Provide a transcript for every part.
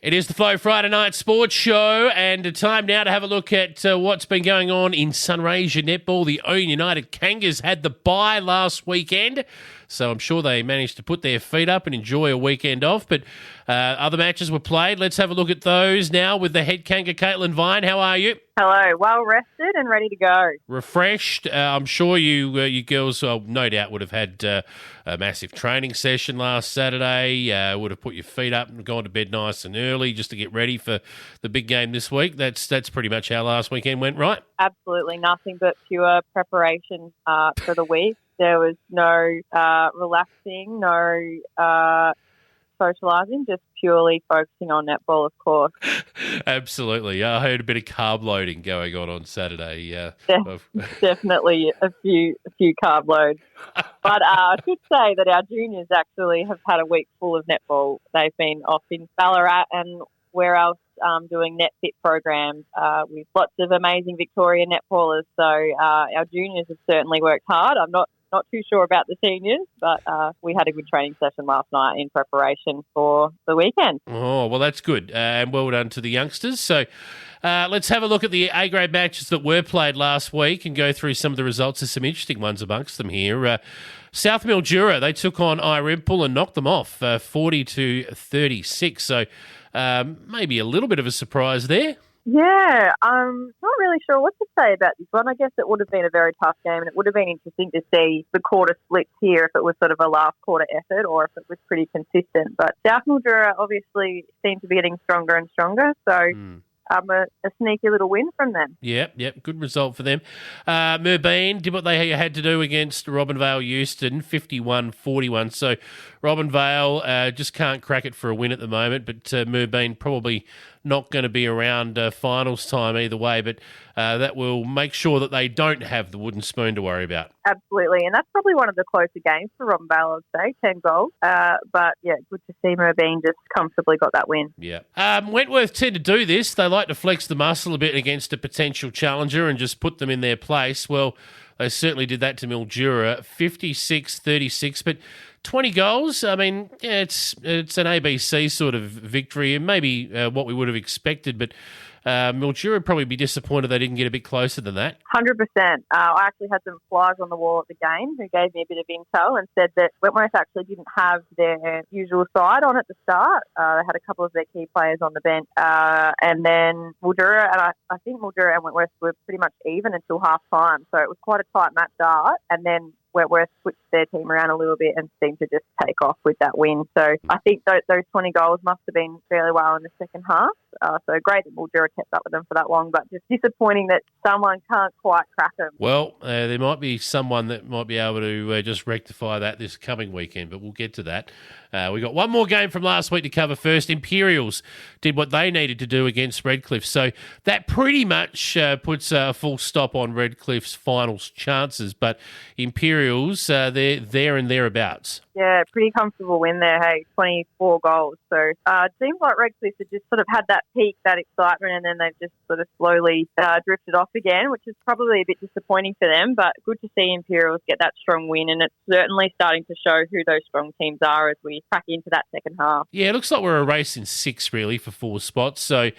It is the Flow Friday Night Sports Show, and time now to have a look at what's been going on in Sunraysia Netball. The Ouyen United Kangas had the bye last weekend, so I'm sure they managed to put their feet up and enjoy a weekend off, but other matches were played. Let's have a look at those now with the head Kanga, Caitline Vine. How are you? Hello, well rested and ready to go. Refreshed. I'm sure you girls, no doubt, would have had a massive training session last Saturday. Would have put your feet up and gone to bed nice and early just to get ready for the big game this week. That's pretty much how last weekend went, right? Absolutely, nothing but pure preparation for the week. There was no relaxing, no socialising, just purely focusing on netball, of course. Absolutely. I heard a bit of carb loading going on Saturday. Definitely a few carb loads. But I should say that our juniors actually have had a week full of netball. They've been off in Ballarat and where else doing net fit programs with lots of amazing Victorian netballers. So our juniors have certainly worked hard. I'm not too sure about the seniors, but we had a good training session last night in preparation for the weekend. Oh, well, that's good. And well done to the youngsters. So let's have a look at the A-grade matches that were played last week and go through some of the results. There's some interesting ones amongst them here. South Mildura, they took on Ouyen and knocked them off 40-36. So maybe a little bit of a surprise there. Yeah, I'm not really sure what to say about this one. I guess it would have been a very tough game, and it would have been interesting to see the quarter splits here if it was sort of a last quarter effort or if it was pretty consistent. But South Mildura obviously seemed to be getting stronger and stronger, so a sneaky little win from them. Yep, good result for them. Merbeen did what they had to do against Robinvale Euston, 51-41. So Robinvale just can't crack it for a win at the moment, but Merbeen probably not going to be around finals time either way, but that will make sure that they don't have the wooden spoon to worry about. Absolutely, and that's probably one of the closer games for Robinvale, I'd say, 10 goals. But, yeah, good to see Merbeen just comfortably got that win. Yeah. Wentworth tend to do this. They like to flex the muscle a bit against a potential challenger and just put them in their place. Well, they certainly did that to Mildura, 56-36, but 20 goals, I mean, yeah, it's an ABC sort of victory and maybe what we would have expected, but Mildura would probably be disappointed they didn't get a bit closer than that. 100%. I actually had some flies on the wall at the game who gave me a bit of intel and said that Wentworth actually didn't have their usual side on at the start. They had a couple of their key players on the bench. And then Mildura, and I think Mildura and Wentworth were pretty much even until half-time, so it was quite a tight match start. And then Wentworth switched their team around a little bit and seemed to just take off with that win. So I think those 20 goals must have been fairly well in the second half. So great that Mildura kept up with them for that long, but just disappointing that someone can't quite crack them. Well, there might be someone that might be able to just rectify that this coming weekend, but we'll get to that. We got one more game from last week to cover first. Imperials did what they needed to do against Redcliff. So that pretty much puts a full stop on Redcliff's finals chances, but Imperials, they're there and thereabouts. Yeah, pretty comfortable win there, hey, 24 goals. So it seems like Redcliffe had just sort of had that peak, that excitement, and then they've just sort of slowly drifted off again, which is probably a bit disappointing for them, but good to see Imperials get that strong win, and it's certainly starting to show who those strong teams are as we crack into that second half. Yeah, it looks like we're a race in 6, really, for 4 spots. So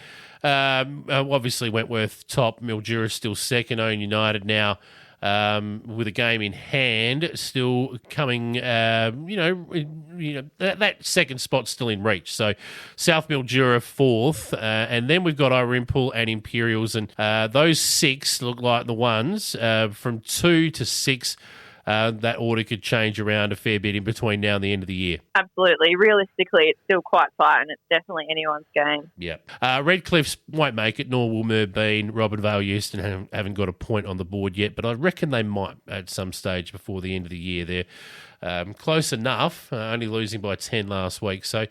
obviously Wentworth top, Mildura still second, Ouyen United now with a game in hand, still coming, that second spot's still in reach. So South Mildura 4th, and then we've got Ouyen and Imperials, and those 6 look like the ones from 2 to 6. That order could change around a fair bit in between now and the end of the year. Absolutely. Realistically, it's still quite tight, and it's definitely anyone's game. Yeah. Redcliffs won't make it, nor will Merbeen. Robinvale Euston haven't got a point on the board yet, but I reckon they might at some stage before the end of the year. They're close enough, only losing by 10 last week. So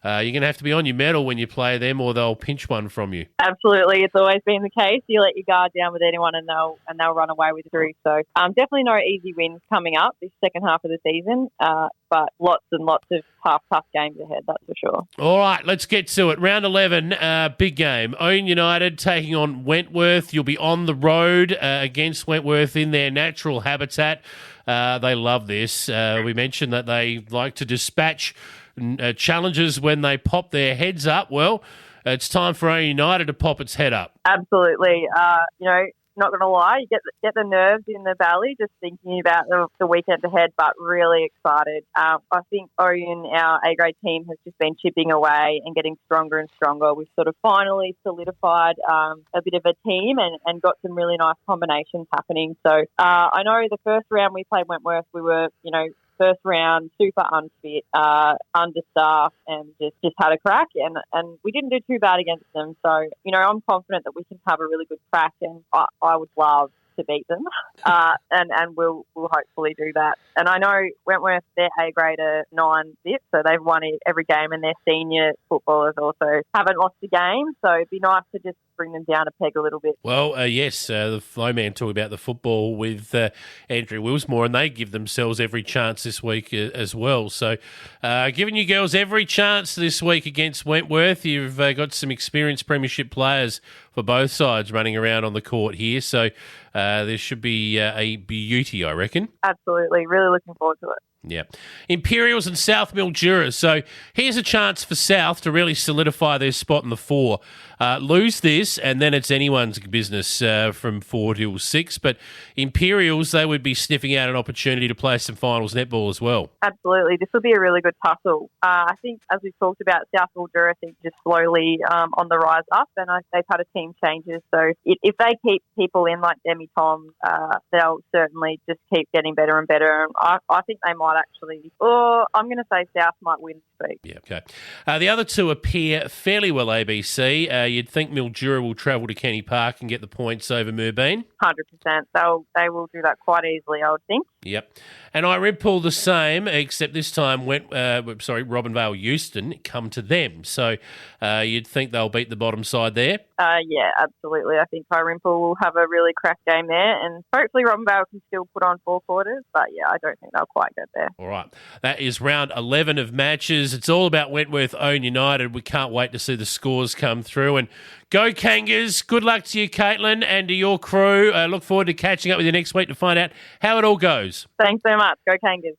you're going to have to be on your mettle when you play them, or they'll pinch one from you. Absolutely. It's always been the case. You let your guard down with anyone and they'll run away with it through. So definitely no easy wins coming up this second half of the season, but lots and lots of tough games ahead, that's for sure. All right, let's get to it. Round 11, big game. Ouyen United taking on Wentworth. You'll be on the road against Wentworth in their natural habitat. They love this. We mentioned that they like to dispatch challenges when they pop their heads up. Well, it's time for Ouyen United to pop its head up. Absolutely. Not going to lie, you get the nerves in the belly just thinking about the weekend ahead, but really excited. I think Ouyen, our A-grade team, has just been chipping away and getting stronger and stronger. We've sort of finally solidified a bit of a team and got some really nice combinations happening. So I know the first round we played Wentworth, we were, first round, super unfit, understaffed, and just had a crack. And we didn't do too bad against them. So, I'm confident that we can have a really good crack, and I would love to beat them, and we'll hopefully do that. And I know Wentworth, their A-grade are 9 zip, so they've won every game, and their senior footballers also haven't lost a game. So it'd be nice to just bring them down a peg a little bit. Well, yes, the Flow Man talked about the football with Andrew Willsmore, and they give themselves every chance this week as well. So giving you girls every chance this week against Wentworth. You've got some experienced premiership players for both sides running around on the court here. So there should be a beauty, I reckon. Absolutely. Really looking forward to it. Yeah. Imperials and South Mildura. So here's a chance for South to really solidify their spot in the 4. Lose this, and then it's anyone's business from 4 till 6. But Imperials, they would be sniffing out an opportunity to play some finals netball as well. Absolutely. This will be a really good tussle. I think, as we've talked about, South Mildura, I think, just slowly on the rise up, and they've had a team changes. So if they keep people in like Demi Tom, they'll certainly just keep getting better and better. And I think they might actually, I'm going to say South might win this week. Yeah, okay. The other two appear fairly well ABC. You'd think Mildura will travel to Kenny Park and get the points over Moorbeen. 100%. They will do that quite easily, I would think. Yep. And Irempool the same, except this time Robinvale Euston come to them. So you'd think they'll beat the bottom side there. Yeah, absolutely. I think Irempool will have a really crack game there, and hopefully Robinvale can still put on 4 quarters. But yeah, I don't think they'll quite get there. All right. That is round 11 of matches. It's all about Wentworth Ouyen United. We can't wait to see the scores come through. And go Kangas. Good luck to you, Caitline, and to your crew. Look forward to catching up with you next week to find out how it all goes. Thanks so much. Go Kangas.